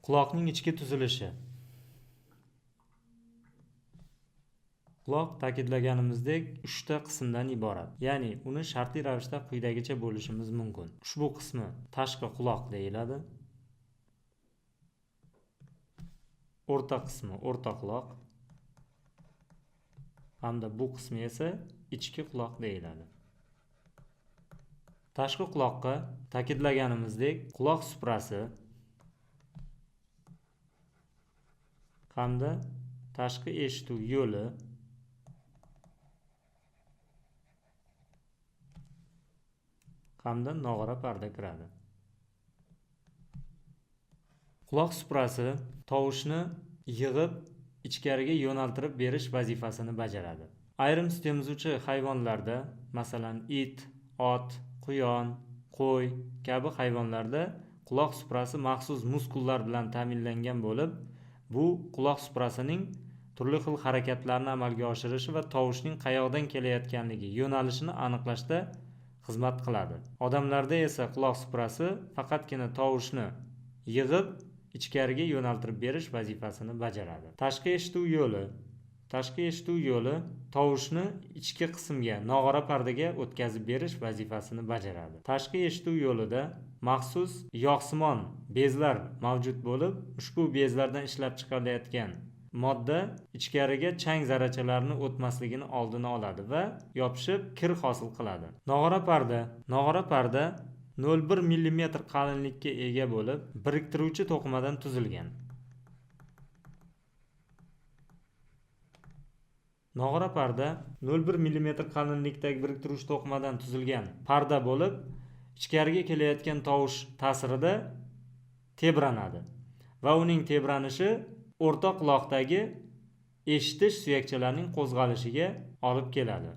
Quloqning ichki tuzilishi. Quloq ta'kidlaganimizdek 3 ta qismdan iborat. Ya'ni uni shartli ravishda quyidagicha bo'lishimiz mumkin. Ushbu qismi tashqi quloq deyiladi. O'rta qismi o'rta quloq. Hamda bu qismi esa ichki quloq deyiladi. Tashqi quloqqa ta'kidlaganimizdek quloq suprasi hamda tashqi eshituv yo'li hamda nog'ora parda kiradi. Quloq suprasi tovushni yig'ib ichkariga yo'naltirib berish vazifasini bajaradi. Ayrim sut emizuvchi hayvonlarda, masalan it, ot, quyon, qo'y kabi hayvonlarda quloq suprasi maxsus muskullar bilan ta'minlangan bo'lib, bu quloq suprasining turli xil harakatlarni amalga oshirishi va tovushning qayoqdan kelayotganligi, yo'nalishini aniqlashda xizmat qiladi. Odamlarda esa quloq suprasi faqatgina tovushni yig'ib ichkariga yo'naltirib berish vazifasini bajaradi. Tashqi eshituv yo'li. Tashqi eshituv yo'li tovushni ichki qismga, nog'ora pardaga o'tkazib berish vazifasini bajaradi. Tashqi eshituv yo'lida maxsus yog'simon bezlar mavjud bo'lib, ushbu bezlardan ishlab chiqarilayotgan modda ichkariga chang zarrachalarini o'tmasligini oldini oladi va yopishib kir hosil qiladi. Nog'ora parda 0,1 mm qalinlikka ega bo'lib, biriktiruvchi to'qimadan tuzilgan. Nog'ora parda 0,1 mm qalinlikdagi biriktiruvchi to'qimadan tuzilgan parda bo'lib, ichkariga kelayotgan tovush ta'sirida tebranadi va uning tebranishi o'rta quloqdagi eshitish suyakchalarining qo'zg'alishiga olib keladi.